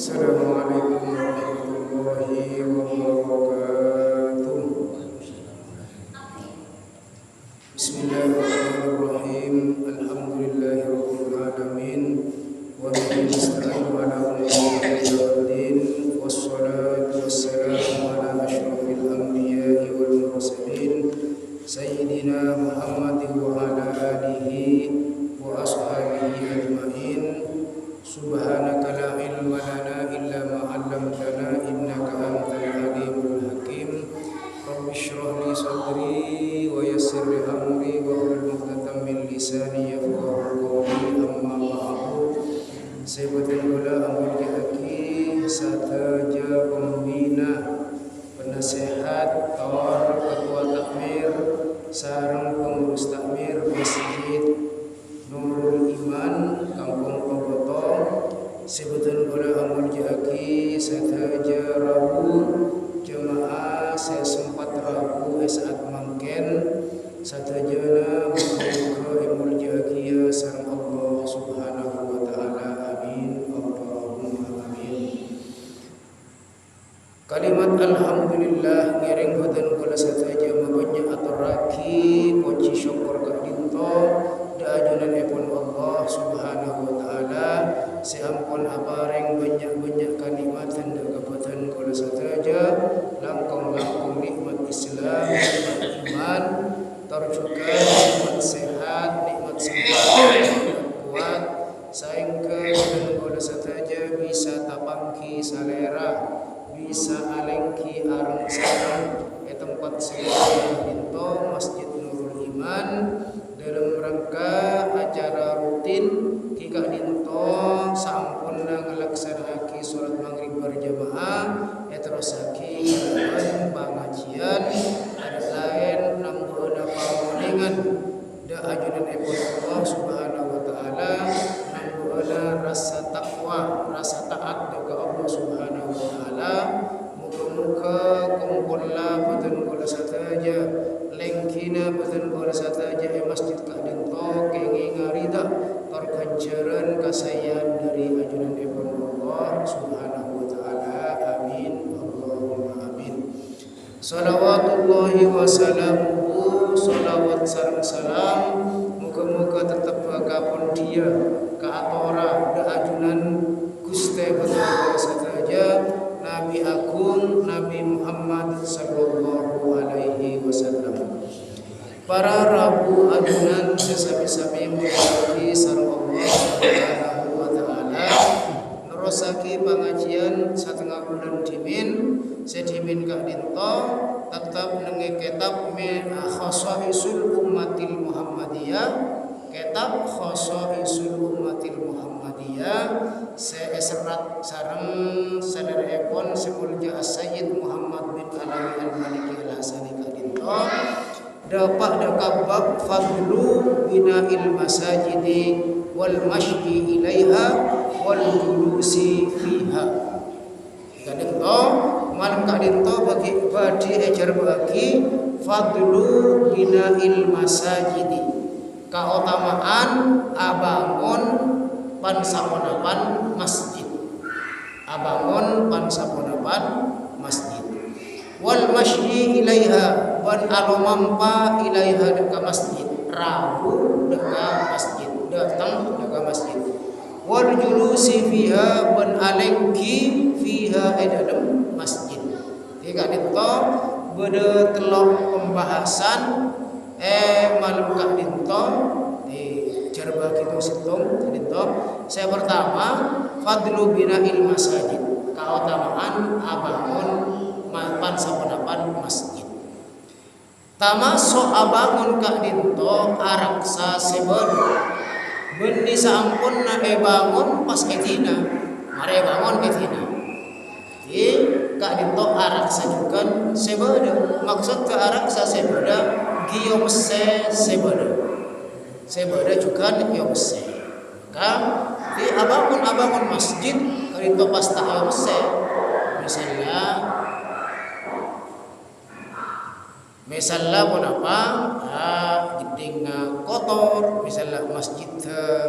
Assalamualaikum warahmatullahi wabarakatuh. Bismillahirrahmanirrahim. Alhamdulillahirabbil alamin. Wa bihi nasta'inu ala umuri din. Wassalatu wassalamu ala asyrafil anbiya'i wal mursalin. Sayyidina Muhammadin wa ala alihi wa ashabihi ajma'in. Subhanaka la ilma lana illa ma 'allamtana innaka antal alimul hakim. Rabbi shrah li sadri wa yassir li amri wa hlul 'uqdatam min lisani yafqahu qawli. Amma ba'du. Sebutin gula amul jaki sataja pembina penasehat tawar ketua takmir sareng pengurus takmir Masjid Nurul Iman Kampung Pabotong. Sebutan gula amul jaki sataja Rabu jemaah saya sempat Rabu saat mangken satajana muka amul jaki ya sareng Allah subhanahu wa ta'ala. Amin Allahumma amin. Kalimat alhamdulillah ngiring badan kula sataja mabanya aturaki poci syukur ka dinto da ajunan epon Allah subhanahu wa ta'ala. Seampun apareng banyak-banyak kanikmatan da kapatan kula sataja langkong-langkong nikmat Islam, nikmat iman, terjuga nikmat sehat, nikmat semangat, nikmat kuat saengke dan kula sataja bisa tapangki salera, bisa alengki areng sareng tempat sekolah dinto Masjid Nurul Iman dalam rangka acara rutin kika dinto sampun ngelaksanaki sholat maghrib berjamaah terusaki dan pengajian ada lain nambuhna pamoningan da ajunan epon Allah subhanahu wa ta'ala nambuhna rasa takwa rasa taat ke Allah subhanahu wa ta'ala. Muka-muka kumpullah badan kula sataja lengkina badan kula sataja masjid ka dinto kengi ngarida terkancaran kasayan dari ajunan epon Allah subhanahu wa ta'ala. Amin Allahumma amin. Salawatullahi wa salamuhu salawat sareng salam muka-muka tetap kapon dia ka atora da ajunan Gusti badan kula sataja Nabi Agung Nabi Muhammad sallallahu alaihi wasallam. Para rabu adunan sesami-sami mugi sareng Allah subhanahu wa ta'ala nerosake pengajian setengah bulan dimin sedimin ka dinto tetap nenge kitab khosaisul ummatil Muhammadiyah, kitab khosaisul ummatil Muhammadiyah serat sareng saderepon Semulja Sayyid Muhammad bin Alawi Al-Maliki Al-Hasani kadinto dapat dakabab fadlu bina'il masajidi wal masyi ilaiha wal julusi fiha kadinto malam kadinto bagi badi ejar bagi fadlu bina'il masajidi kautamaan abangun pansaponapan masjid, abangun pansaponapan masjid. Wal masyi ilaiha wan alomampa ilaiha deka masjid, rabu deka masjid, datang deka masjid. Wal julusi fiha wan alengki fiha edadem masjid. Jika dinto beda telok pembahasan malam kak dinto jarba kita situng dinto. Saya pertama fadlu bina'il masajid kautamaan abangun pansaponapan masjid. Tama so abangun kak dinto araksa sebelu bendi sampun na bangun pas etina mare bangun etina di kak dinto araksa juga sebelu maksud ke araksa sebelu giyo mese sebelu sebada juga ya mese maka di abangun masjid kalau pas tak mese misalnya pun apa geding kotor misalnya masjid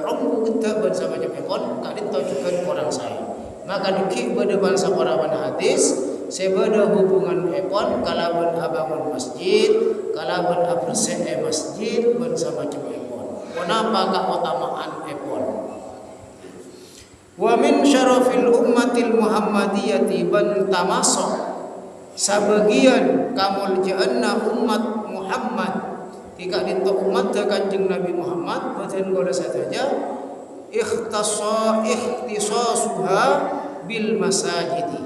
rombu kita bersama jepepon kadin tahu juga orang saya maka dikik beda bangsa korawan hadis sebeda hubungan epon kalaban abangun masjid kalaban abersih masjid bersama macam epon kenapa keutamaan epon wa min syarafil ummatil muhammadiyati ban tamasok sabagian kamuljaanna umat Muhammad jika dinto umat kanjeng Nabi Muhammad batin goda saja ikhtisasuha bil masajidi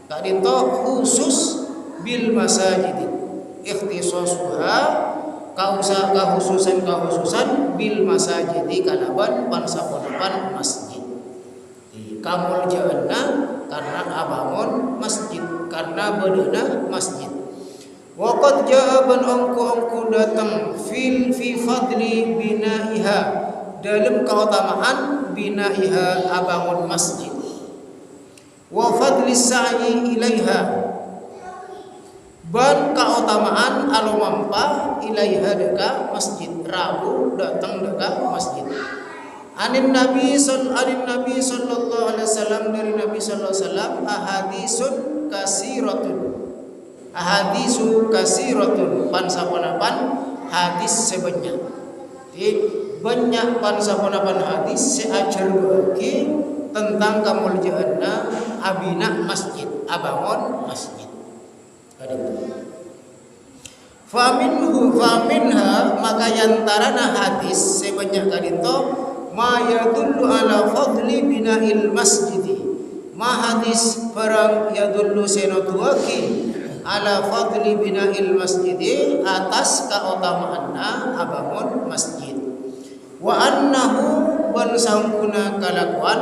kak dinto khusus bil masajidi ikhtisasuha kahususan bil masajidi kalaban pansaponapan masjid kamul jaanna karena abangun masjid karena bedana masjid waqad ja'aban angku datang fi fadli binaiha dalam keutamaan binaiha abangun masjid wa fadli sa'i ilaiha ban keutamaan alumampa ilaiha deka masjid rabu datang deka masjid anin nabi sallallahu alaihi wasallam dari nabi sallallahu alaihi wasallam ahadisu kasiratun pansaponapan hadis sebanyak banyak pansaponapan hadis seajar bagi tentang kamuljaanna abina masjid abangun masjid faminha maka yantarana hadis sebanyak kadinto ma yadullu ala fadli bina'il masjidi ma hadis perang yadullu senotuaki ala fadli bina'il masjidi atas keutamaanna abangun masjid wa annahu ban sangkuna kalakuan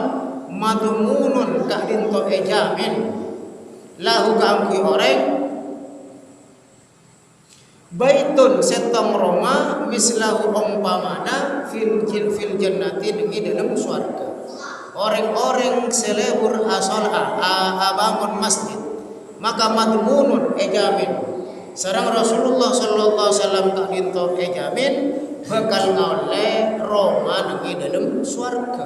madmunun kadinto ejamin lahu kaangkui oreng baitun setong Roma mislahu umpamana fil jannati dengi dalam surga orang-orang selebur asal abangun masjid maka madmunun ejamin sareng Rasulullah sallallahu alaihi wasallam kak dinto ejamin bakal ngoleh Roma dengi dalam surga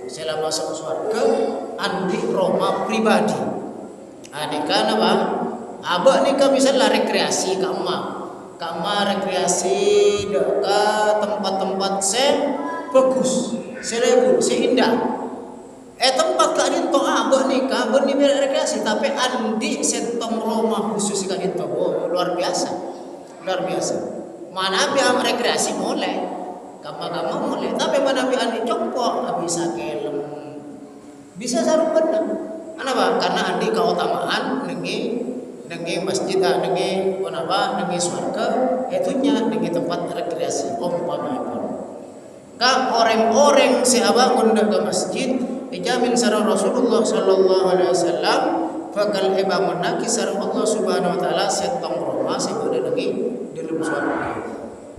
selama masuk surga andi Roma pribadi adikana bang abah nikah misalnya rekreasi kama rekreasi dekat tempat-tempat bagus selebur seindah tempat kadin to abah nikah berni rekreasi tapi andi setong Roma khusus kadin to luar biasa mana bi am rekreasi mulai kama mulai tapi mana bi andi cokpok bisa kelem bisa sarung benar kenapa karena andi keutamaan nengi masjid nengi nengi surga itunya nengi tempat rekreasi umpama ka orang-orang siapa unda ke masjid dijamin sareng Rasulullah sallallahu alaihi wasallam bakal bangun naki sareng Allah subhanahu wa taala setong Roma sebuda nengi dalam surga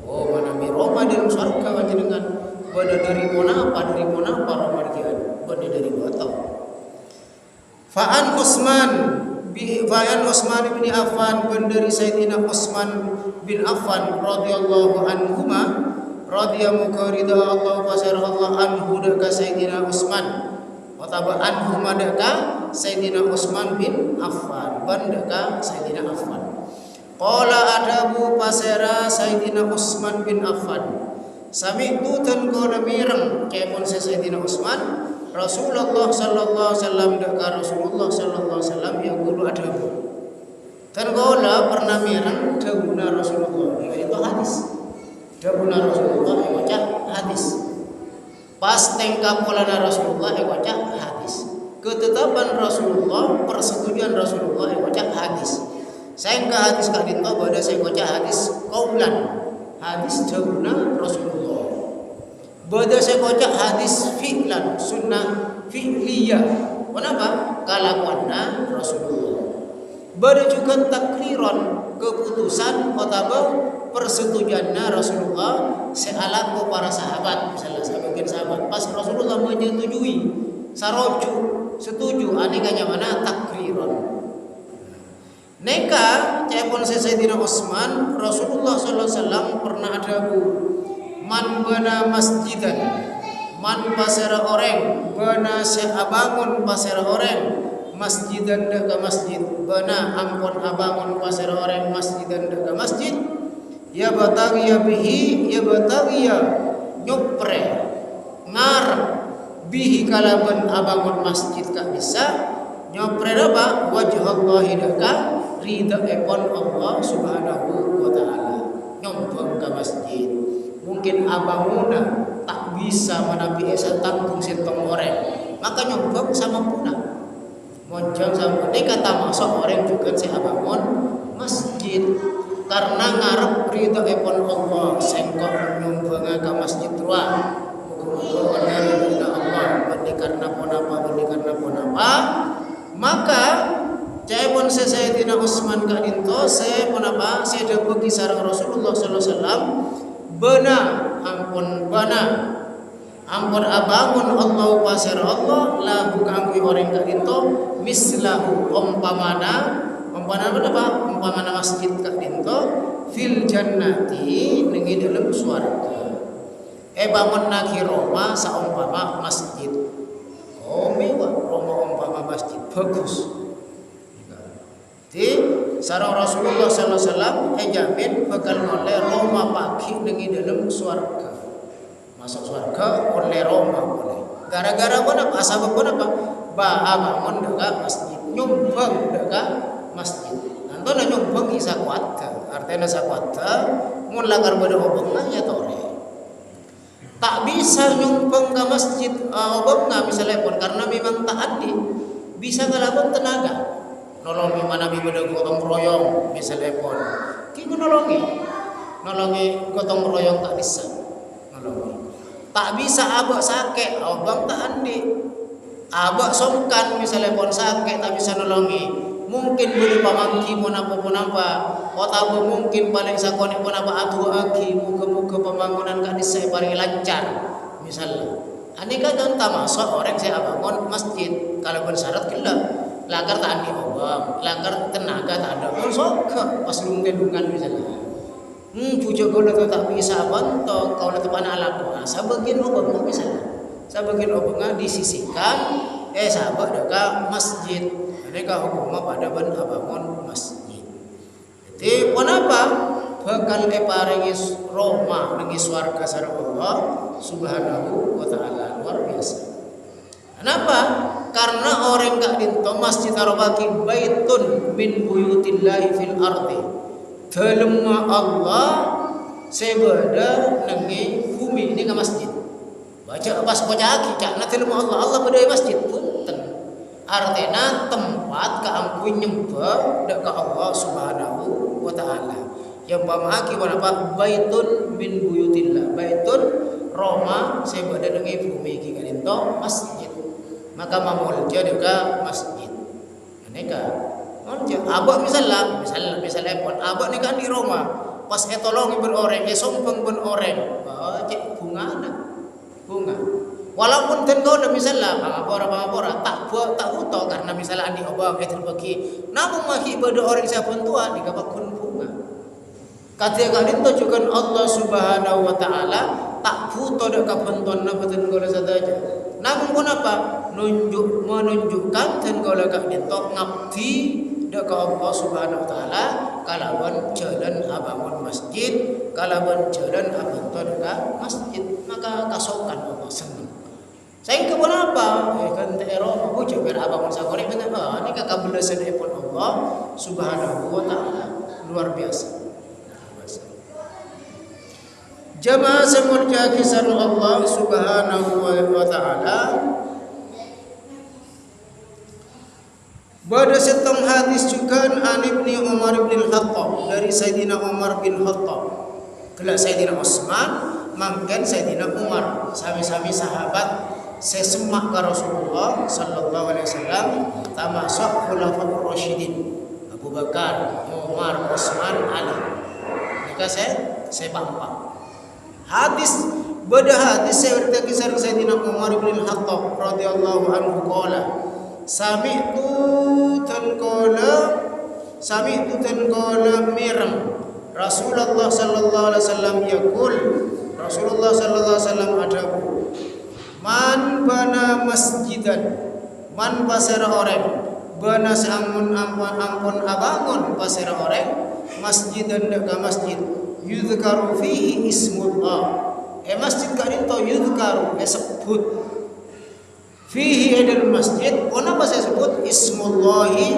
mana mi Roma dalam surga panjenengan pada dari mana apa Roma dikian pada dari batau Fa'an Utsman bin Affan dari Sayyidina Utsman bin Affan radhiyallahu anhuma radhiyallahu ridha Allah wa anhu daka Sayyidina Utsman wataba anhuma daka Sayyidina Utsman bin Affan bandaka Sayyidina Affan qala adabu pasera Sayyidina Utsman bin Affan sami'tu tan qala mireng kepon Sayyidina Utsman Rasulullah sallallahu alaihi wasallam daka Rasulullah sallallahu alaihi wasallam yaqulu adabu kan qala pernah mireng dawuhna Rasulullah itu hadis dawuhna Rasulullah baca hadis pas tengkapolana Rasulullah baca hadis ketetapan Rasulullah persetujuan Rasulullah baca hadis saya enggak hadis kadinto pada saya baca hadis qaulan hadis dawuhna Rasulullah bada saya baca hadis fi'lan sunnah fi'liyah kenapa kalakuanna Rasulullah bada juga takriron keputusan otaba persetujuanna Rasulullah sealaku para sahabat misalnya sebagian sahabat pas Rasulullah menyetujui saroju setuju anekanya mana takriron neka cepon Sayyidina Utsman Rasulullah sallallahu alaihi wasallam pernah ada man bana masjidan man pasera orang bana se abangun pasera orang masjidan ke masjid bana ampun abangun pasera orang masjidan ke masjid ya batagiya bihi ya batagiya nyupre ngarep bihi kalaban abangun masjid kak bisa nyopre apa wajah Allah hidaka ridha epon Allah subhanahu wa ta'ala nyompong ke masjid mungkin abanguna tak bisa menapi esa tanggung sentong orang maka nyompong sama puna moncong sama ini kata masuk orang juga si abangun masjid karena ngarep ridha epon Allah sengkok nyompong ke masjid ruang muka-muka Allah bandi karena pun apa maka saya pun Sayyidina Utsman kadinto saya pun apa saya dah pergi sareng Rasulullah sallallahu alaihi wasallam ampun abangun Allah pasir Allah lahu kangge orang kadinto mislahu umpamana masjid kadinto fil jannati ning dalam swarga bangun nagi Roma saumpama masjid mewah Roma umpama masjid bagus. Jadi sareng Rasulullah sallallahu alaihi wasallam jamin bakal oleh Roma pagi nengi dalam swarga. Masuk swarga oleh Roma boleh. Gara-gara apa? Asal apa? Bangun dekat masjid, nyumbang dekat masjid. Nanti nyumbang isa kuatkan. Artinya sakuatkan mun lagar pada obongna ya tore. Tak bisa nyumbang ke masjid obongna misalnya pun karena memang tak adil. Bisa ngelakukan tenaga. Nolongi mana bi beda gotong royong misalnya pun kita nolongi gotong royong tak bisa nolongi tak bisa abak sakit abang tak andi abak songkan misalnya pun sakit tak bisa nolongi mungkin boleh pamangki pun apa otak mungkin paling sakoni pun apa adu agi muka pembangunan kan saya paling lancar misalnya aneka kan tak masuk orang saya bangun masjid kalau bersyarat gelap langgar tak andi obang, langgar tenaga tak ada pun sok pas lungan misalnya. Puja kau tu tak bisa bantu kau nak tepan alam doa. Sebagian obang misalnya, sebagian obang disisihkan, sahabat dekat masjid. Mereka hukum pada ban abangun masjid. Jadi kenapa? Bakal paringi Roma nengi swarga sareng Allah Subhanahu wa taala luar biasa. Kenapa? Karena orang gak dinto masjid Arabaki baitun min buyutillahi fil ardi. Dalam Allah sebeda nengi bumi ini ke masjid. Baca pas baca lagi karena dalam Allah beda masjid punten. Artinya tempat keampun nyembah dak ke Allah Subhanahu wa taala. Yang pamaki apa baitun min buyutillah. Baitun Roma sebeda nengi bumi iki dinto masjid. Maka mamulja juga masjid. Neka, abak misalnya pun abak ni kan di Roma, pas etolongi beroreng, sompeng beroreng, cek bunga. Walaupun ten kau dah misalnya pangapora tak butuh karena misalnya andi obang terbagi, namun masih beroreng siapa tua di kapakun bunga. Kata itu juga Allah Subhanahu wa taala tak butuh dak kapenton nabaten gola sadaja. Namun kenapa? Menunjukkan dan kalau kak dintok ngabdi dekat Allah Subhanahu wa taala kalawan jalan abangun masjid kalawan jalan abangun dekat masjid maka kasokan Allah senang. Saya ke apa? Kan teero aku jabar abangun sagore benar ini kakabulasan epon Allah Subhanahu wa taala luar biasa. Jamaah semurja kisah Allah Subhanahu wa taala. Pada setong hadis juga an Ibni Umar bin Khattab dari Sayyidina Umar bin Khattab. Kelak Sayyidina Utsman mangken Sayyidina Umar sami-sami sahabat sesemak ke Rasulullah sallallahu alaihi wasallam termasuk khulafaur rasyidin Abu Bakar, Umar, Utsman, Ali. Jika saya paham. Hadis beda hadis saya berita kisah Sayyidina Umar bin Khattab radhiyallahu anhu qala sami'tu tan qala mirang Rasulullah sallallahu alaihi wasallam yaqul Rasulullah sallallahu alaihi wasallam adaku Man bana masjidan, man pasera orang bana seamun ampun abangun pasera orang masjidan deka masjid yudhkaru fihi ismullah. Masjid kadinto yudhkaru sebut fihi edal masjid kenapa saya sebut ismullahi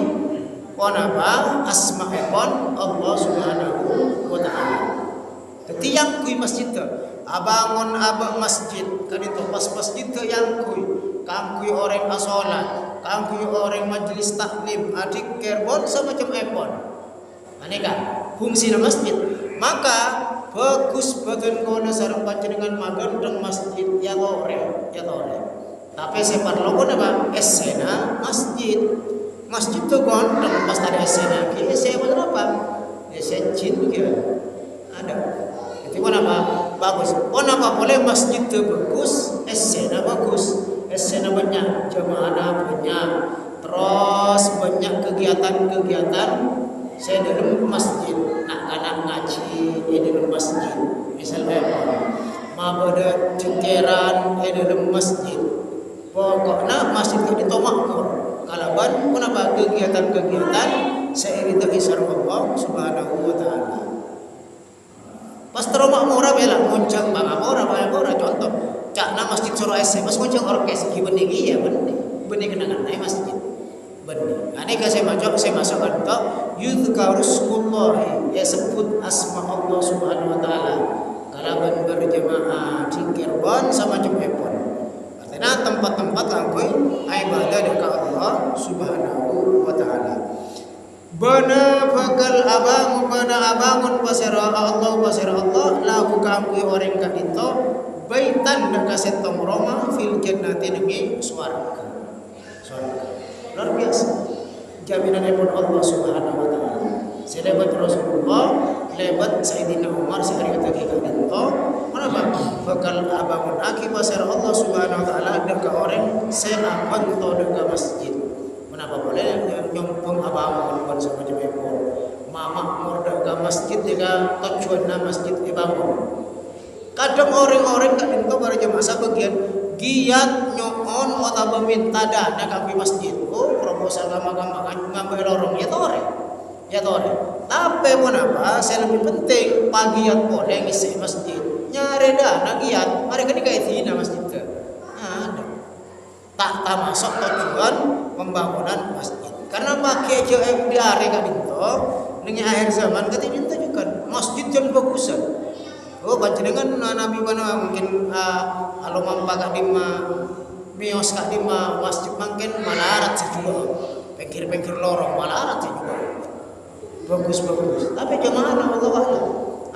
kenapa asma'ipun Allah subhanahu wa ta'ala. Jadi yang kui masjid abangun abang masjid kadinto pas masjid yang kui kang kui orang asolat kang kui orang majelis taklim adik kerbon semacam epon aneka fungsi masjid. Maka bagus bagian kona sarang panjenengan magan dan masjid ya tore. Tapi separlo kona ba esena masjid tu kon dan pas ada esena kini saya berapa? Esena jin gitu ada. Itu apa? Bagus. Apa boleh masjid tu bagus, esena bagus. Esena banyak, jamaah banyak. Terus banyak kegiatan-kegiatan saya dalam masjid. Anak ngaji di dalam masjid. Misalnya mabadah cengkeran di dalam masjid. Pokoknya masjid itu makmur. Kalaban kenapa kegiatan-kegiatan seiring dengan Allah Subhanahu wa taala. Pas teroma murah bela muncang bang murah contoh cakna masjid Surah SM pas muncang orkes gimana ya benih kenangan naik masjid benih aneka saya masuk kanto yudhkaru ismullahi ya sebut asma Allah subhanahu wa ta'ala kalaban berjemaah dikirban sama jempepon artinya tempat-tempat langkui ibadah dekat Allah subhanahu wa ta'ala. Bana bakal abangun pasira Allah lahu kangkui orang kadito baitan dak kasetong Roma fil jannati nengi swarga. Luar biasa jaminan pun Allah subhanahu wa ta'ala. Selebat Rasulullah lebat Sayyidina Umar sehari tadi kadito kenapa bakal abangun aki pasira Allah subhanahu wa ta'ala dak orang saya akan to dak masjid. Kenapa boleh nyompong abangun bukan sama jempol mamakmur ke masjid jika tujuan masjid dibangun. Kadang orang-orang tak minta para jemaah sebagian giat nyoon atau meminta dana kami masjid. Proposal gampang-gampang ngambil lorong ya tore. Tapi kenapa saya lebih penting pagiat boleh ngisi masjid nyari dana giat mereka dikaitin masjid ke. Ada tak masuk tujuan pembangunan masjid. Karena pakai JM di area kadinto dengan akhir zaman katanya tunjukkan masjid yang bagusan. Panjenengan nabi bana mungkin alo mampa kadima mios kadima masjid mungkin malarat juga. Pengkir lorong malarat juga. Bagus. Tapi jemaah Allah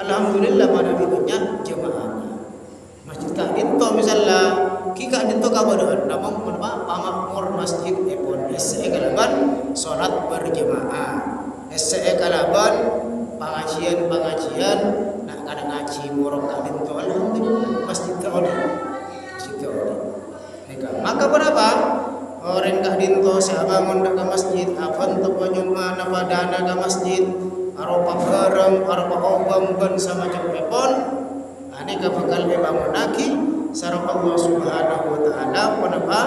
alhamdulillah mana banyak jemaah. Masjid kadinto misalnya kika dinto kabodohan namang pamakmur masjid epon SE kalaban salat berjemaah SE kalaban pengajian nak kada ngaji murong kadinto alhamdulillah masjid kaoli maka berapa orang kadinto saya bangun ke masjid apan to penyuma napa dana ke masjid aropa bareng aropa obam ben sama cepepon aneka bakal dibangun lagi sareng Allah subhanahu wa ta'ala penapa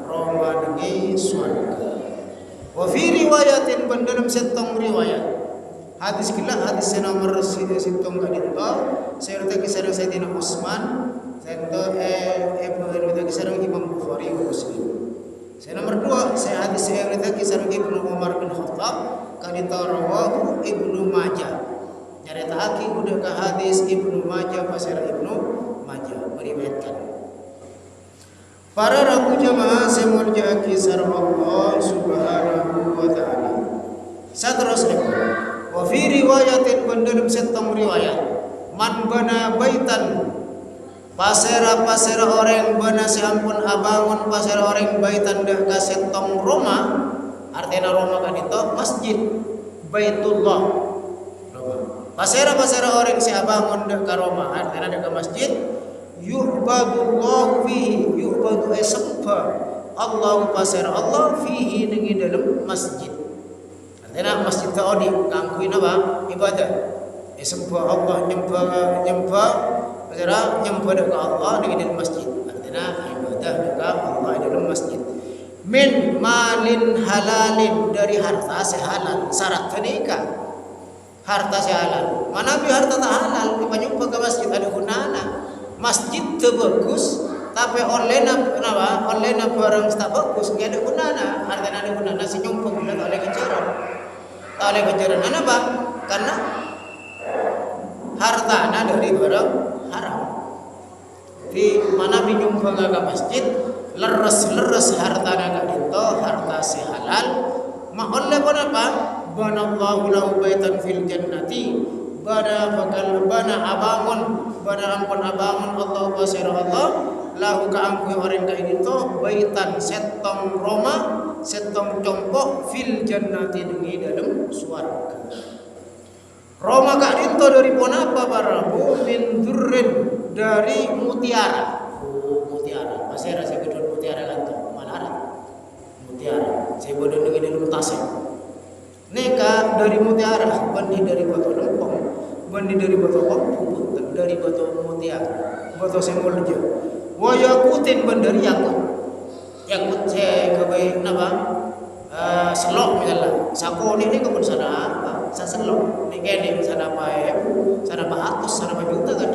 Roma dengan surga. Wa fi riwayatin dalam setong riwayat hadis nomor setong kadito saya rute kisah Sayyidina Utsman sento rute kisah Imam Bukhari Muslim. Saya nomor 2 saya hadis rute kisah Ibnu Umar bin Khattab kadito rawahu Ibnu Majah. Nyarita haki udah ke hadis Ibnu Majah pasir Ibnu Majah meriwayatkan. Para rabu jamaah semurja kisar Allah subhanahu wa ta'ala. Saterusnya wa fi riwayatin dalam setong riwayat man bana baitan pasera orang bana seampun abangun pasera orang baitan dah kasetong Roma artinya Roma kan itu masjid Baitullah. Pasera orang si abangun dah ke Roma artinya dah ke masjid yu'badullahu fihi yu'badu esempah Allah pasera Allah fihi nengi dalam masjid. Artinya masjid taudi kangkuin apa ibadah esempah Allah nyembah pasera nyembah ke Allah nengi dalam masjid artinya ibadah. ibadah juga Allah dalam masjid. Min malin halalin, dari harta sehalal. Syarat nikah harta sehalal. Mana bi harta tak halal dipanyumpa ke masjid ada gunana. Masjid teu bagus tapi online kenapa? Online barang tak bagus enggak ada gunana. Harta ada gunana si nyumpung bila tak oleh kejaran. Tak oleh kejaran kenapa? Karena hartana dari barang haram. Di mana binyumpang ke masjid leres hartana ka dito, harta sehalal. Ma'olle pun apa? Banallahu lahu baitan fil jannati. Bana abangun Allah pasir Allah lahu ka angkuh orang ka dito baitan setong Roma, setong compok fil jannati di dalam swarga. Roma ka dito dari pon apa barabu min durrin, dari mutiara. Mutiara pasir saya gedon mutiara kanto malarat mutiara saya bodoh dengan dalam tasik neka dari mutiara bandi dari batu lempong, bandi dari batu kompu, dari batu mutiara, batu sembol je wayakutin bandari yakut saya kebaik nama selok misalnya sako ini kebun sana sa selok ini kene sana apa sana apa atus sana apa juta kan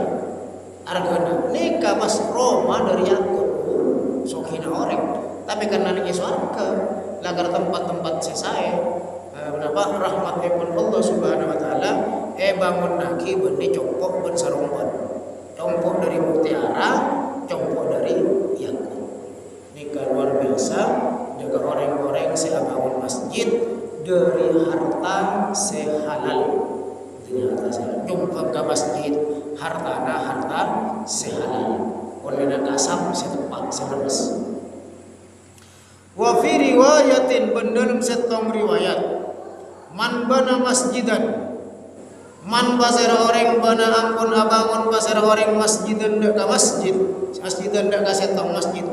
argana neka mas Roma dari yakut sokhina orang tapi karena ini surga lagar tempat-tempat saya berapa rahmatnya pun Allah subhanahu wa ta'ala bangun lagi benih compok ben saromban compok dari mutiara compok dari yakut nikah luar biasa jaga orang-orang saya bangun masjid dari harta sehalal dari harta sehalal nyumbang ke masjid harta sehalal oleh nakasam setempat seberes. Wa fi riwayatin dalam setong riwayat man bana masjidan, man pasir orang bana ampun abangun pasir orang masjidan dak ka masjidan dak ka setong masjid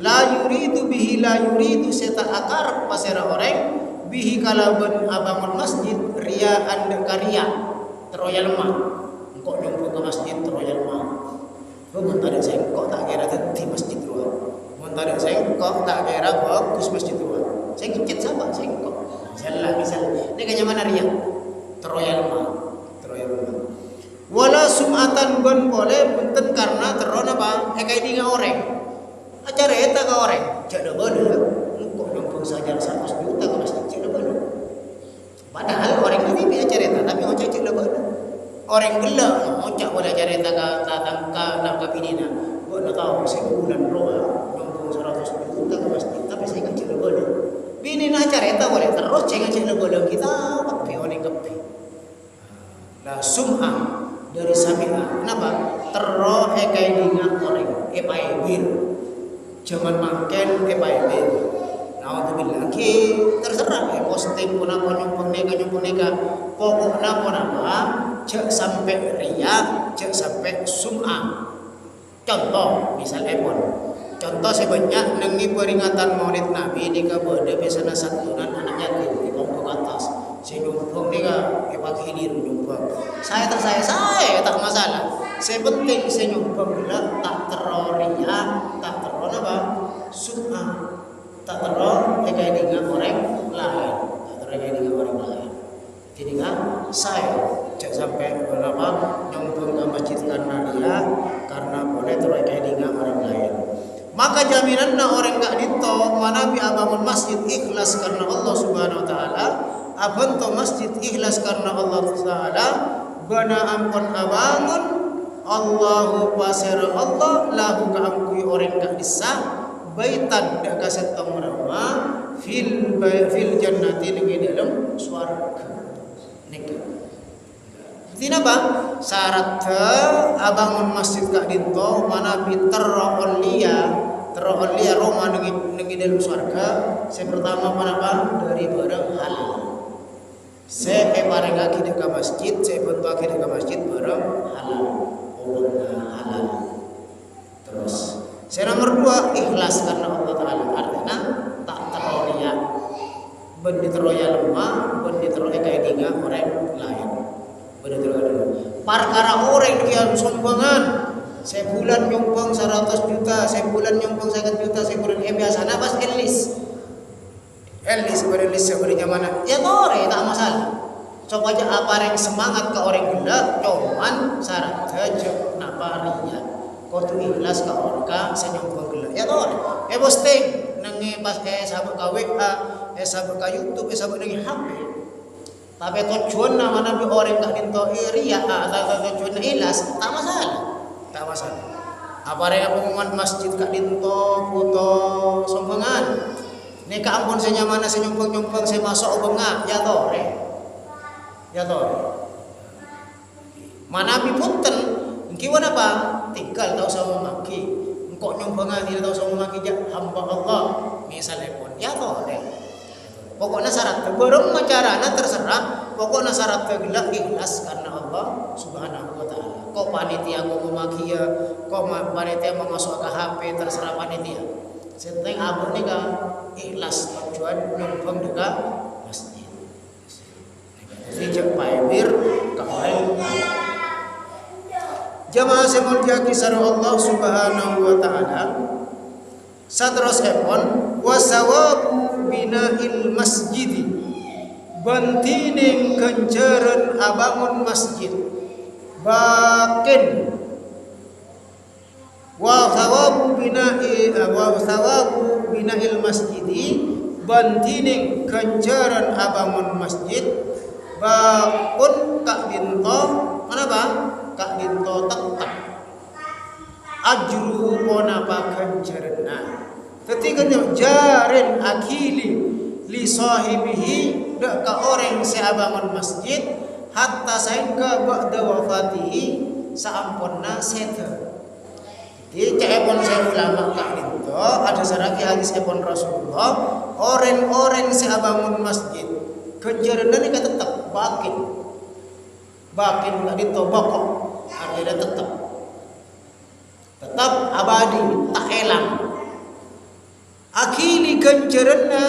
la yuridu bihi la yuridu seta akar pasir orang bihi kalaban abangun masjid riaan dak karya teroya lemah engkau nyumpul ke masjid teroya lemah. Mun tak ada sengkok tak kira di masjid ruang. Mun tak ada sengkok tak kira bagus masjid ruang. Saya kecit sama sengkok. Misalnya ini kayaknya mana ria? Teroyal mah. Wala sumatan ban boleh punten karena teron apa? Kayak dinga orang. Acara eta ka orang. Jadi bener. Kok nyumpul saja 100 juta ke masjid jadi bener. Padahal orang ini acara eta tapi ngocek jadi bener. Orang gila ngocak boleh cari tangka nak kapinina. Buat nak tahu sebulan roa nyumbung 100 juta ke masjid tapi saya kecil boleh. Bini nak cari tak boleh terus cengak boleh kita pakai orang kepi. Lah sum'ah dari sami'ah. Kenapa? Terro ekai dingat orang epaibir. Jangan makan epaibir. Nah untuk bilang terserah posting pun apa nyumbung neka pokoknya pun apa cek sampai riak, cek sampai sum'ah. Contoh, misalnya pun contoh sebanyak nengi peringatan maulid Nabi di kabada biasanya santunan anak yatim di pokok atas. Saya nyumbang ni ka pagi ini nyumbang. Saya tak masalah. Saya penting saya nyumbang bila tak teroriak, tak teron apa sum'ah, tak teron kayak dengan orang lain, tak teron kayak dengan orang lain. Jadi kan saya cek sampai berapa nyumbang ke masjid karena dia karena boleh terus kayak dengan orang lain. Maka jaminanna orang gak dito mana bi abangun masjid ikhlas karena Allah Subhanahu wa taala, abanto masjid ikhlas karena Allah taala, bana ampun abangun Allahu pasir Allah lahu ka angkui orang gak disah baitan dak kasetong rumah fil jannati di dalam swarga. Tina ba syarat abangun masjid kak dinto mana terrolia Roma nengi dalam surga. Saya pertama mana bang dari barang halal. Saya barang kaki dekat masjid, saya bentuk kaki dekat masjid barang halal, halal. Terus saya nomor 2 ikhlas karena Allah Taala, artinya tak terrolia. Bendi teroya lemah, bendi teroya kayak dinga orang lain. Perkara orang yang sumbangan Sebulan nyumbang 100 juta, sebulan nyumbang 50 juta, sebulan biasa nah pas elis sebenarnya mana ya tore tak masalah. Coba aja apa yang semangat ke orang gila cuman syarat aja napa ria kau tuh ikhlas ke orang senyumbang gila ya tore posting nangi pas sabuk ka WA sabuk ka YouTube sabuk nangi HP tapi tujuan nama nabi orang gak dinto ria atau tujuan ikhlas tak masalah. Apa yang pengumuman masjid kak dinto foto sombongan. Ini ka ampun saya mana saya nyumbang saya masuk benga ya tore. Mana bi punten kiwan apa? Tinggal tahu sama maki. Engkau nyumbang tidak tahu sama maki jak hamba Allah. Misalnya pun ya tore. Pokoknya syarat berem macarana terserah. Pokoknya syarat gelak ikhlas karena Allah Subhanahu wa taala. Kau panitia kau memaki ya, kau panitia mau masuk ke HP terserah panitia. Seteng abon ni ka ikhlas tujuan nyumbang dekat masjid. Sejak paimir kawal. Jamaah semulya kisah Allah Subhanahu wa taala. Satros epon wasawabu bina'il masjid. Bantining kenceran abangun masjid. Bakin wa thawabu bina'il masjidi bantining kencaran abangun masjid bakun kak dinto mana bang kak dinto tetap ajru ponapa kencaran ketika jarin akili li sahibihi dak ka orang se abangun masjid hatta sehingga ba'da wafatihi saamponna seta. Jadi cepon saya ulama kak itu ada saraki hadis epon Rasulullah orang-orang seabangun masjid kejaran ini tetap bakin kak itu bokok artinya tetap abadi tak elang akili kejarannya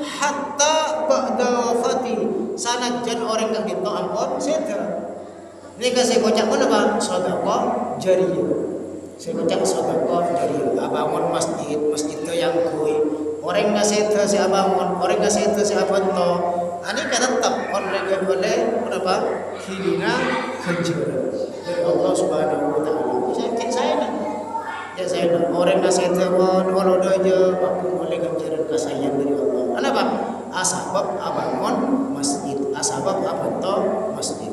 hatta ba'da wafatihi sanajan orang kak gitu ampun seta. Ini kasih kocak mana bang? Sedekah jariyah. Saya kocak sedekah jariyah. Abangun masjid itu yang kui. Orang nggak seta si abangun, orang nggak seta si abang to. Ani kan tetap orang boleh berapa? Hilina kejaran dari Allah Subhanahu wa taala. Saya nak. Ya saya nak orang nggak seta pun orang aja aku boleh kejaran kesayangan dari Allah. Kenapa? Asbab abangun masjid, asbab abanto masjid.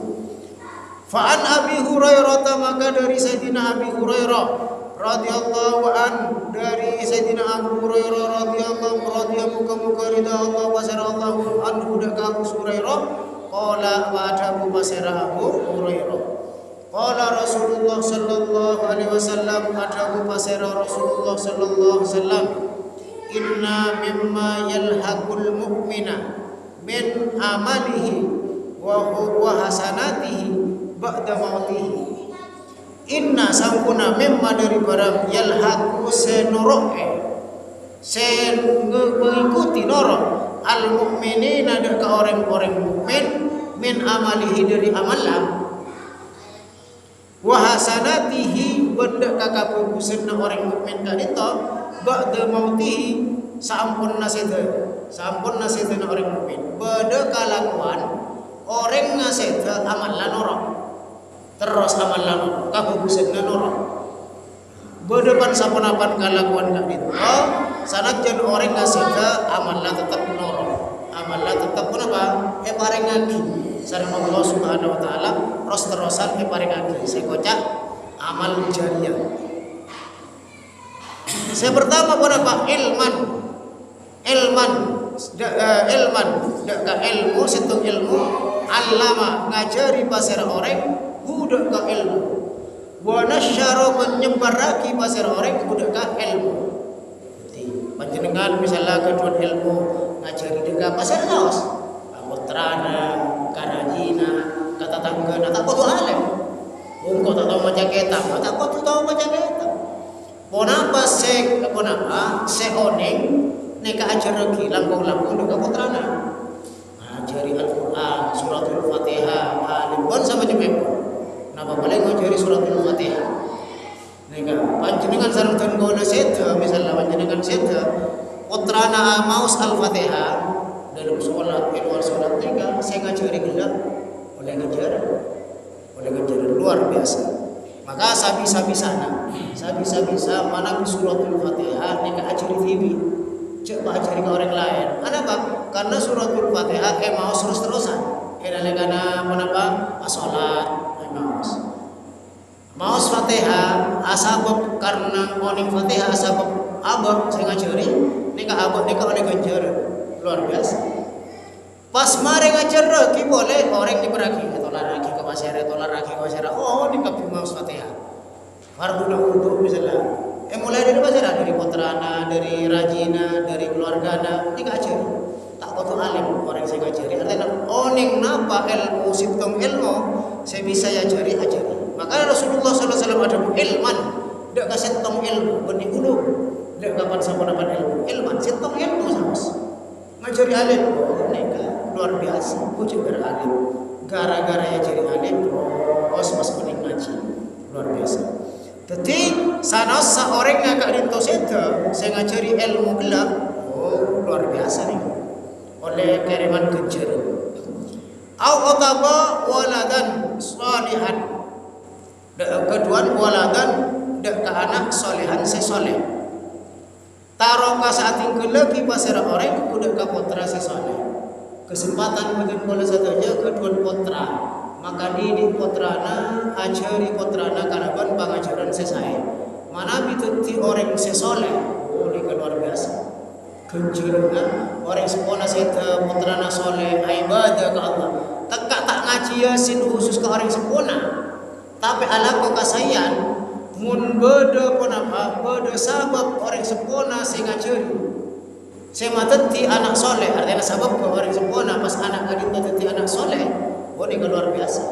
Fa'an Abi Hurairah maka dari Sayyidina Abi Hurairah radhiyallahu an dari Sayyidina Abu Hurairah radhiyallahu muka ridha Allah wa sallallahu anhu daka Abu Hurairah qala wa adabu basira Abu Hurairah qala Rasulullah sallallahu alaihi wasallam adabu basira Rasulullah sallallahu alaihi wasallam inna mimma yalhaqul mu'mina min amalihi wa hasanatihi ba'da mautihi inna sampuna mimma dari barang yalhaqu senoroke mengikuti norok al mu'minina dari orang-orang mukmin min amalihi dari amalan wa hasanatihi benda kakabugusan orang mukmin kadito ba'da mautihi sampun nasita orang mukmin beda kalakuan orang nasita amalan orang terus amalan orang kabugusan orang berdepan sapunapan kalakuan kadito sanajan orang nasita amalan tetap norong amalan tetap pun apa pareng lagi sareng Allah Subhanahu wa taala terus-terusan pareng lagi saya kocak amal jariyah. Saya pertama apa? Ilman ka ilmu situ ilmu allama ngajari pasir orang budak ka ilmu wa nasyara menyebaraki pasir orang budak ka ilmu. Jadi panjenengan misalnya kedua ilmu ngajari dekat pasir laos putrana karajina kata tangga tak kudu alim engko tak tahu macam kitab tak kudu tahu macam kitab ponapa se oning neka ajar lagi langkung dekat putrana ngajari Al-Qur'an suratul Fatihah alim pun sama jemep napa boleh ngajari suratul Fatihah Nika panjenengan sareng den kula seda misalnya panjenengan seda putrana maus Al-Fatihah dalam sholat di luar sholat nika saya ngajari gelap oleh ngajar luar biasa. Maka sabisa-bisa mana suratul Fatihah nika ajari TV coba ajari ke orang lain. Kenapa? Karena suratul Fatihah maus terus-terusan karena menapa sholat maus Fatihah asabab karena oning Fatihah asabab abah saya ngajari nika abah nika oleh ganjar luar biasa. Pas mari ngajar lagi boleh orang diberagi tolak lagi ke pasera oh nika maus Fatihah fardu untuk misalnya mulai dari pasera dari putrana dari rajina dari keluargana nika ajari tak butuh alim orang saya ngajari artinya oning napa ilmu sitong ilmu saya bisa ajari. Maka Rasulullah SAW ada ilman, tidak kasih tong ilmu, benih ulu, tidak kapan sama dapat ilmu, ilman, setong ilmu sama, ngajari alim, neka luar biasa, puji beralim, gara-gara ya jadi alim, mas benih ngaji, luar biasa. Jadi sana seorang yang agak rinto seda, saya ngajari ilmu gelap, luar biasa nih, oleh kiriman kejar. Au otaba waladan salihan. Kedua waladan dak ke anak solehan sesoleh. Taroka saat tinggal lagi pasir orang udah ke putra sesoleh. Kesempatan bagi bola saja kedua putra. Maka di putrana ajari putrana karaban pengajaran sesai. Mana bituti orang sesoleh. Ini luar biasa. Kenjurna orang sepona seta putrana soleh ibadah ke Allah. Tak ngaji yasin khusus ke orang sepona. Tapi ala ko kasayan mun beda ponapa beda sabab orang sepona sing ngajari saya mateti anak soleh artinya sabab orang sepona pas anak kadin mateti anak soleh ini luar biasa.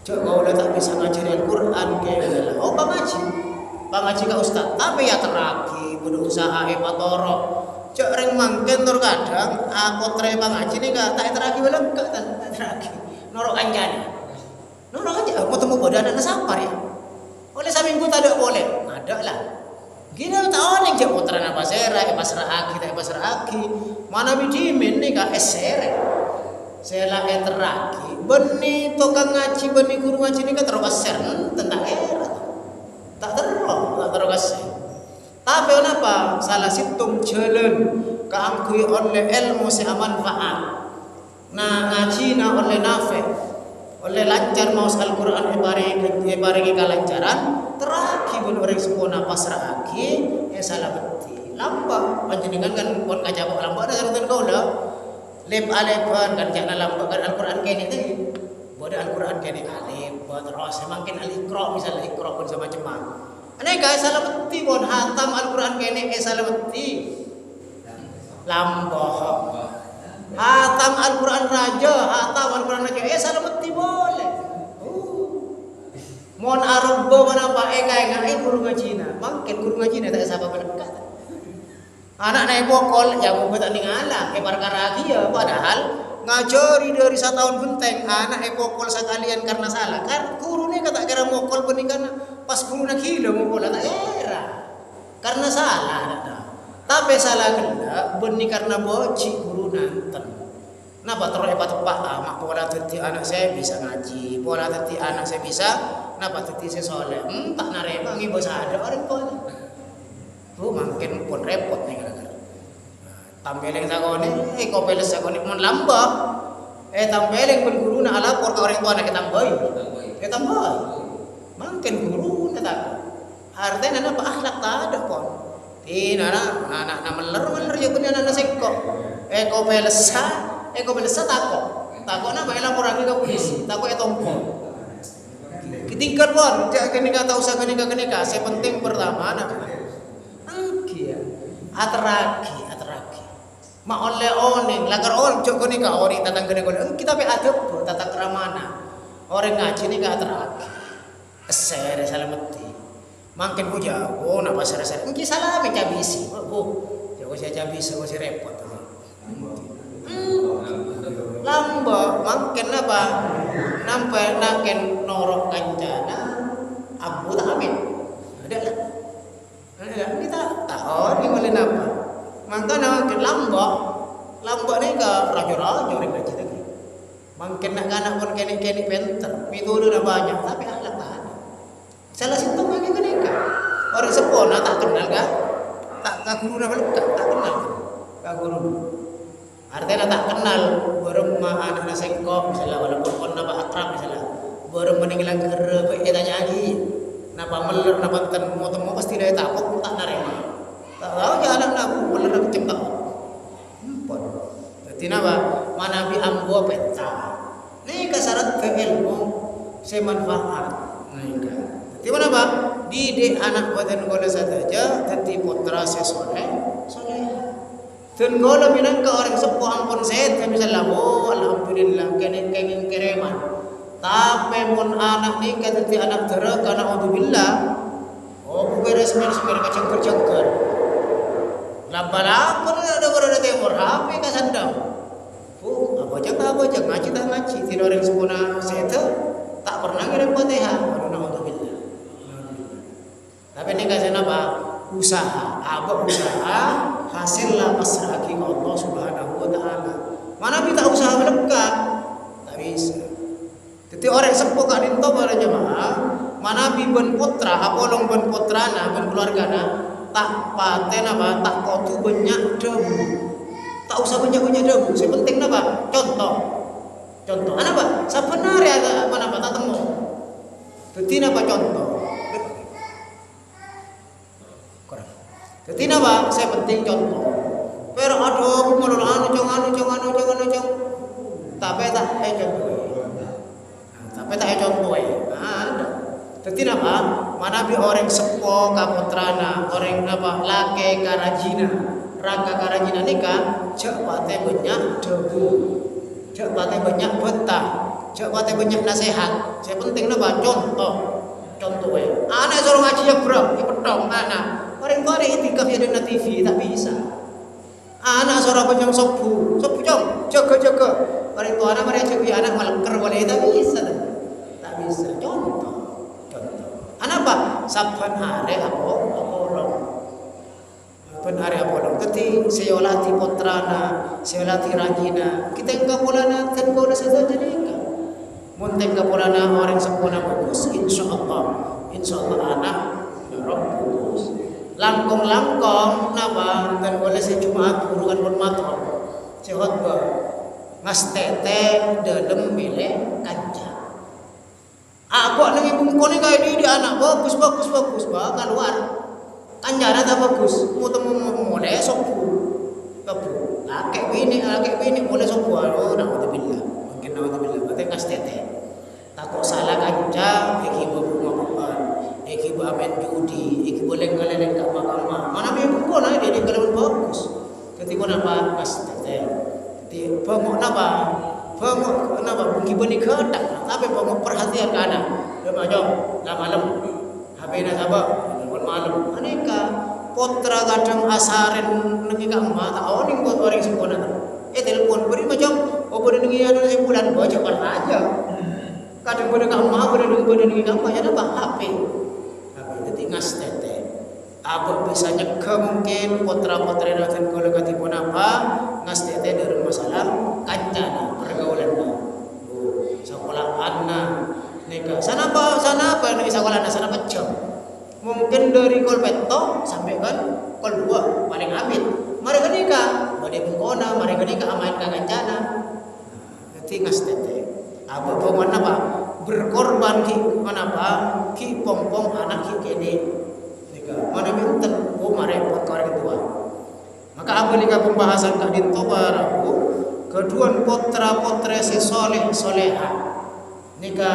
Coba udah tak bisa ngajari Al-Quran kayak pangaji ka ustaz tapi ya teraki berusaha patoro cok reng mangken tur kadang aku tre pangaji nih tak teraki belum tak teraki norok anjani nurang aja, mau temu badan anak sampar ya. Oleh saminggu tak ada boleh, ada lah. Gini tahu nih jauh putra napa sera, pasrah aki, mana bijimin nih kak esere. Sela teraki, benih tukang ngaji, benih guru ngaji nih kan terokaser tentang era. Tak terokaser. Tapi kenapa? Salah situng jalan keangkui oleh ilmu semanfaat. Nah ngaji na oleh nafek. Oleh lancar maus Al-Quran ibaringi kelancaran teraki pun orang sempurna pasrah aki salah beti lampak panjenengan kan pun kacabok lampak ada serutan kau dah lep alepan kan jangan lampak kan Al-Quran kini tadi bodoh Al-Quran kini alif terus semakin al-iqra misalnya iqra pun sama cemang aneh guys salah beti pun hatam Al-Quran kini salah beti lampak hatam Al-Quran raja, hatam Al-Quran raja, salah beti boleh. Mohon Arab mana pak kaya ngai guru ngaji na, mungkin guru ngaji na tak siapa berdekat. Anak naik bokol, yang mau tak ningala, perkara lagi ya, padahal ngajari dari 1 tahun benteng, anak bokol sekalian karena salah. Kan guru ni kata kira bokol pernikahan pas guru nak hilang bokol tak era, karena salah ada. Tapi salah kena benih karena boci guru nanten. Napa terus pak mak pola teti anak saya bisa ngaji, pola teti anak saya bisa, napa teti saya soleh. Tak narema ngi bos ada orang tua. Makin pun repot nih gara-gara. Tampeleng sakone, kopeles sakone mun lambah. Tampeleng pun guru nak lapor ke orang tua nak tambahin. Tambahin. Makin guru nak tak. Artinya napa akhlak tak ada pun. Anak meler ya punya anak sekok. Kopelesa takok nama lapor lagi ke polisi. Takok tompo. Ketingkat pun, jak kenika tak usah kenika. Saya penting pertama anak. Atraki. Ma oleh oning, lagar orang cok kenika ori tatang kenika. Kita be adab tata keramana. Orang ngaji ni ka atraki. Esere salamati. Makin puja, nak pasar. Mungkin salah meja bisi. Jago saya cabisi, saya repot. Lamba makin apa? Nampak naken norok kancana. Abu tak amin. napa? Mangkana ke lambok ni ke raja-raja orang ngaji lagi. Mungkin nak anak pun kene-kene pinter, metode dah banyak tapi akhlak tak ada. Salah situ bagi mereka. Orang sepona tak kenal kan? Tak guru nama lekat, tak kenal. Kak guru. Artinya tak kenal, baru anak sengkok misalnya walaupun pun nama akrab misalnya. Baru meninggalan kera, dia tanya lagi. Napa meler, napa temu pasti dia takut tak narema. Tak tahu ya anak aku meler aku cempak. Empot. Jadi napa? Mana bi ambo peta. Ni syarat ilmu semanfaat. Nika. Jadi mana Pak? Didik anak badan gola saja, jadi putra sesoleh. Dan gola minang ke orang sepuh ampun set, misalnya alhamdulillah kene kereman. Tapi mun anak ni jadi anak dera karena alhamdulillah. Oh bukan resmen kacang-kacang. Lapar ada berada timur, HP kasandang. Apa aja ngaji tak ngaji, tidak orang sempurna set. Tak pernah ngirim Fatihah. Alhamdulillah. Tapi ini kasih apa? Usaha. Apa usaha? Hasillah pasrah ke Allah Subhanahu wa taala. Mana kita usaha melekat? Tak bisa. Jadi orang sepuh kat dinto para jemaah, mana ben putra, apolong ben putrana, ben keluargana, tak paten apa, tak kotu banyak debu. Tak usah banyak-banyak debu. Yang penting apa? Contoh. Anak apa? Sebenarnya apa tak temu. Jadi apa contoh? Jadi apa? Saya penting contoh. Pero aduh, mulul anu cong. Tapi tak contoh. Tapi tak contoh. Ada. Jadi apa? Mana bi orang sepo kaputrana, orang apa? Laki karajina, raka karajina nikah, cek pate banyak debu, cek pate banyak betah, cek pate banyak nasihat. Saya penting apa? Contoh. Anak suruh ngaji ya bro, ipetong anak. Orang tua ada itikaf ya di TV tak bisa. Anak suruh penyong sopu jom, jaga. Orang tua anak mereka jaga anak malker boleh tak bisa. Tak bisa. Contoh. Anak apa? Saban hari apa orang. Saban hari apa orang. Jadi saya latih putrana, saya latih rajina. Kita enggak polana kan kau dah saja jadi. Munteng kapolana orang sempurna bagus, insya Allah anak bagus. Langkong napa dan boleh saya cuma buruan bermator. Sehat ba, mas tete dalam milik kanca. Aku lagi bungkone kayak di anak bagus ba keluar. Kanjana tak bagus, mau temu mulai sopu. Kabu, akek bini mulai sopu. Oh, naudzubillah. Mungkin naudzubillah, berarti mas tete. Takut salah kanca, iki mabuk-mabukan, iki amen judi, iki boleh ngeleleng kat mahkamah. Mana dia pun dia kalau bagus. Ketika napa mas tete. Jadi pemok napa? Mungkin bani kedak, tapi pemok perhatian ke anak. Dia macam dah malam. HP dah sabar, malam. Aneka potra kadang asarin nengi kat mak tak awning buat orang sempurna. Telepon beri macam beri nengi ada sebulan baca aja. Kadang pada kamar, pada nengi kamar ada apa? HP. Jadi ngas tete. Apa bisa nyeka mungkin potra-potra dan kalau kati pun apa ngas tete dari masalah kancana pergaulan. Sekolah anak neka. Sana apa yang sekolah anak sana macam. Mungkin dari kol peto sampai kan kol 2 paling habis. Mereka nikah, badai pengkona, mereka nikah amain kancana. Jadi ngas tete. Apa mana apa berkorban ki mana apa ki pompong anak ki kene mana minta marepot orang tua. Maka apa nika pembahasan kak dinto baraku kedua potra sesoleh soleha nika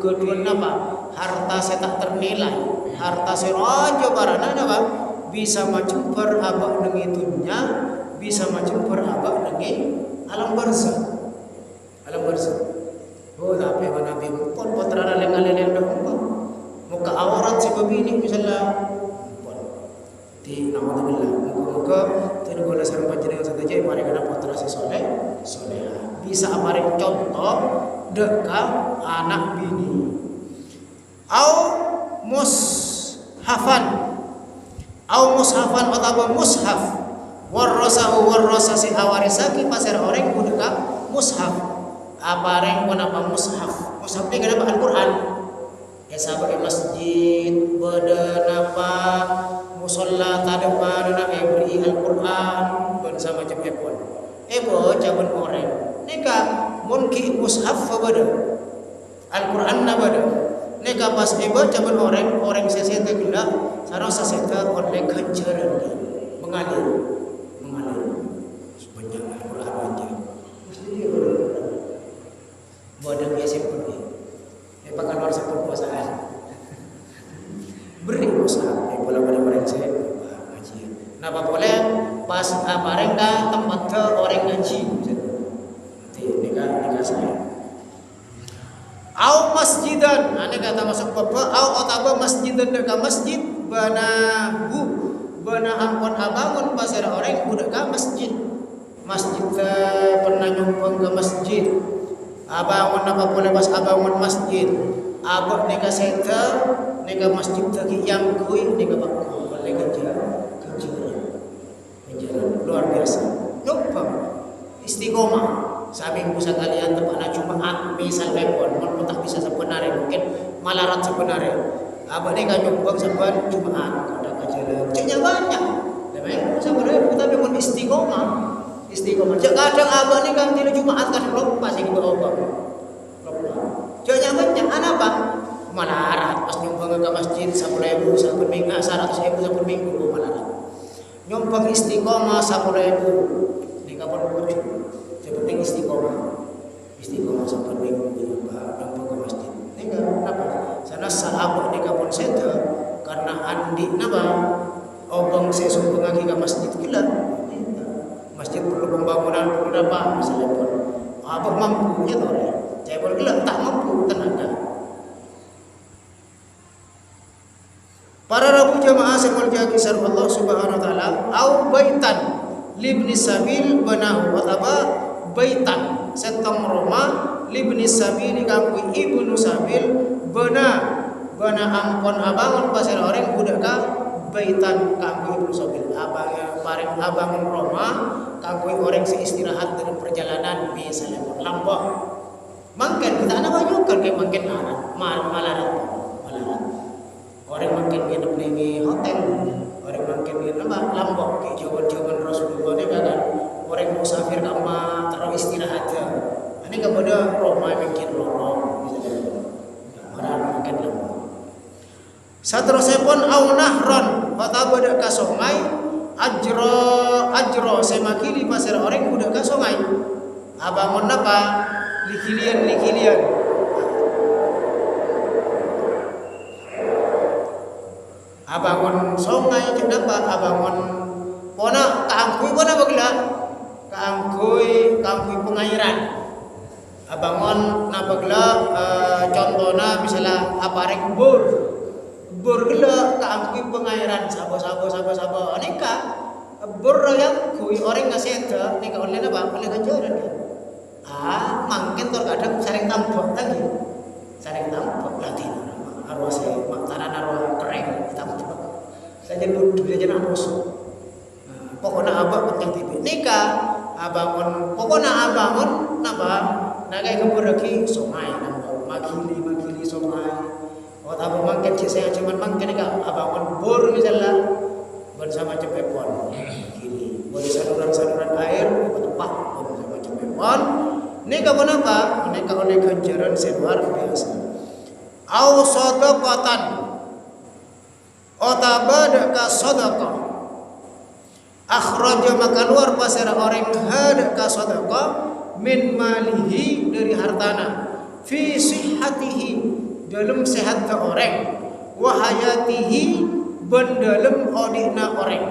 kedua apa harta saya tak ternilai harta serojo barana apa bisa macam berabak dengan itunya bisa macam berabak dengan alam barzah. Oh, tapi mana bimpun potrana lengan-lengan dah muka aurat si babini misalnya di naudzubillah muka tidak boleh sarang panjenengan saja mari kana potra si soleh bisa amaring contoh dekat anak bini au mushafan au mushafan atau mushaf warasahu warasasi awarisaki pasir orang budeka mushaf apareng kenapa mushaf mushaf ini kenapa Al-Quran ya sahabat masjid bedenapa musolla tadepan na beri Al-Quran bersama jam ebo jaban orang nika munki mushaf beda Al-Quran na beda nika pas ebo jaban orang sesete gila sarang sesete oleh ganjaran mengalir sebanyak Al-Quran aja mesti dia bodang ya simpel dia pakai luar sepuluh puasaan beri mushaf bola pada orang saya ngaji napa boleh pas bareng dah tempat ke orang ngaji nanti nikah saya au masjidan ane kata masuk bapa au otaba masjidan dekat masjid bana ampun abangun pasir orang budak ke masjid pernah nyumpang ke masjid abangun apa boleh pas abangun masjid abang nikah senter nikah masjid lagi yang kui nikah bakul boleh kerja luar biasa nyumpang istiqomah samping pusat kalian tempatnya Jumat misal lepon mau tak bisa sebenarnya mungkin malarat sebenarnya abang nikah nyumpang sampai Jumat ada kajian ceknya banyak memang sebenarnya tapi mau istiqomah kadang abang nikah tidak Jumat kadang lupa sih di bawah ceknya banyak anak apa malarat pas nyumpang ke masjid 10.000 saben minggu 100.000 saben minggu malarat nyumpang istiqomah 10.000 nikah pun boleh yang penting istiqomah saben minggu nyumpang ke masjid nikah apa sana sahabat nikah pun seda karena andi napa obang sesumpung lagi ke masjid gila masjid perlu pembangunan perlu apa misalnya pun abang mampu ya tore saya pun gila tak mampu tenaga. Para rabu jamaah sekol jagi sarwa Allah subhanahu wa ta'ala au baitan libni sabil banahu ataba baitan setong roma libni sabil kangkui ibnu sabil bana ampon abangun pasir orang budak ka baitan kangkui ibnu sabil abangun roma kangkui orang seistirahat dalam perjalanan misalnya lampau mungkin kita anak banyak kan kayak mungkin anak malarat orang makin nginep di hotel, orang makin nginep lambok kayak jawaban Rasulullah ini kan orang musafir kama taruh istirahat ya. Ini kepada Roma mungkin lorong, orang makin lambok. Saterusnya pun au nahron, kata budak ka sungai, ajro semakili pasir orang budak ka sungai. Abangun apa? Likilian. Abangun sungai kenapa abangun pona kaangkui pona bagla kaangkui pengairan abangun nabagla contohnya misalnya aparek bor gila kaangkui pengairan sabo aneka bor yang kui orang ngasih nika oleh apa oleh ganjaran kan mungkin terkadang sering tampak lagi lagi arwah saya makanan arwah kering kita coba saja duduk saja musuh pokoknya abang kencang tipe nikah pokoknya abangun napa nagai keberaki sungai nambah magili sungai abang mangken saya cuman mangken nikah abangun bor misalnya bersama cepepon gini boleh saluran air tempat bersama cepepon nikah kenapa nikah oleh ganjaran luar biasa au sadaqatan otabada ka sadaqah akhraja maka luar pasir orang hada ka sadaqah min malihi dari hartana fi sihhatihi dalam sehat orang wa hayatihi ben dalam odina orang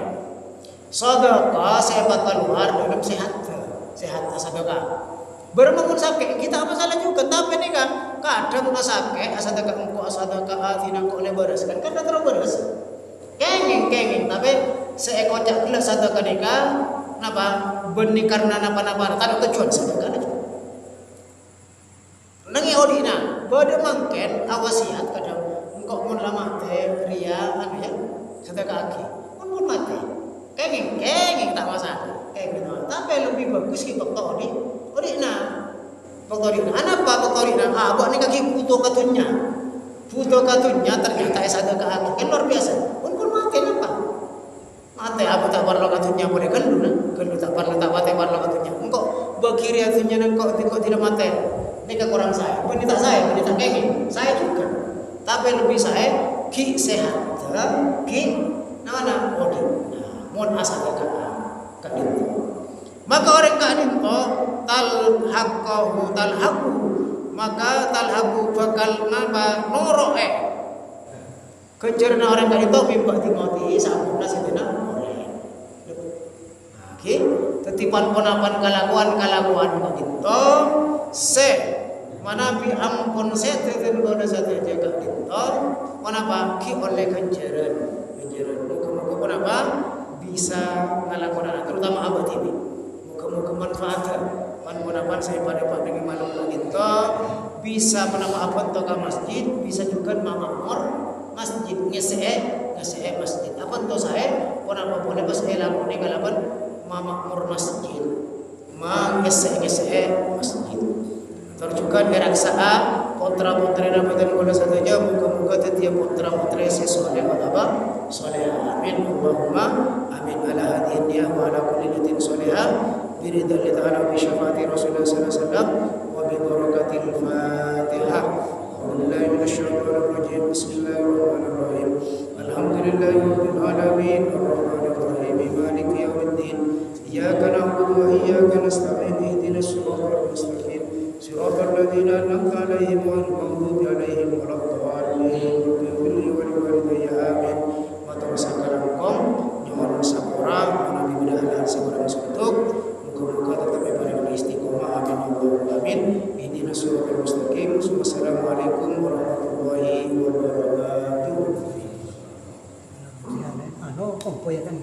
sadaqah sehat keluar dalam sehat sadaqah bermangun sakit kita apa salah juga tapi ini kan kadang nggak sakit asal dekat engkau asal dekat atina kau lebaras kan terus beres kenging tapi seekor cak gila sadaqah nikah napa benih karena napa tak tujuan sadaqah aja nangi odina bade mangken awasiat kadang engkau mun lama teh ria anu ya sadaqah aki mun mati. Kenging tak masalah. Kenging. Tapi lebih bagus kita tori. Orina. Tori. Apa tori? Buat ni kaki puto katunya. Puto katunya ternyata S1 ke aku. Kan luar biasa. Pun mati apa? Mati aku tak perlu katunya boleh kendu tak perlu tak mati perlu katunya. Engkau berkiri katunya engkau tidak mati. Ini kekurangan saya. Ini tak saya, ini tak kenging. Saya juga. Tapi lebih saya ki sehat. Ki mana bodi. Mon asal kadinto. Maka orang kadinto talhaqqu maka talhabu bakal ngapa noro kecerna orang kadinto mimpak Timoti sampurna sedena orang. Oke, tetipan ponapan kalakuan kadinto se mana bi ampun se teten kono sate jaga kadinto kenapa ki oleh kenceran muka kenapa bisa ngalakukan terutama abad ini muka manfaat pan saya pada dengan malam kadinto bisa menambah apa toka masjid bisa juga makmur masjid ngese masjid apa to saya kenapa boleh pas elakune kalaban makmur masjid ngese masjid terjukan geraksaa putra-putri Ramadan kula saja muka-muka tiap putra-putri sesoleh apa soleh amin Allahumma amin ala hadhihi wa ala kulli niyatin solehah biridallah ta'ala bi syafaati Rasulullah sallallahu alaihi wasallam wa bi barakatil Fatihah. Billahi minasyaitonir rajim. Bismillahirrahmanirrahim. Alhamdulillahirabbil alamin arrahmanir rahim maliki yaumiddin. Iyyaka na'budu wa iyyaka nasta'in ihdinas siratal mustaqim. Siratal ladzina an'amta 'alaihim ghairil maghdubi 'alaihim waladdallin. Qul walidayya amin. Matarasakan engkau nyaman sapura menawi bid'ah sabaraha sutuk. Muka-muka tetap pada istiqomah amin Allahumma amin. Ihdinas siratal mustaqim. Wassalamualaikum warahmatullahi wabarakatuh. Ano, kompo ya kan.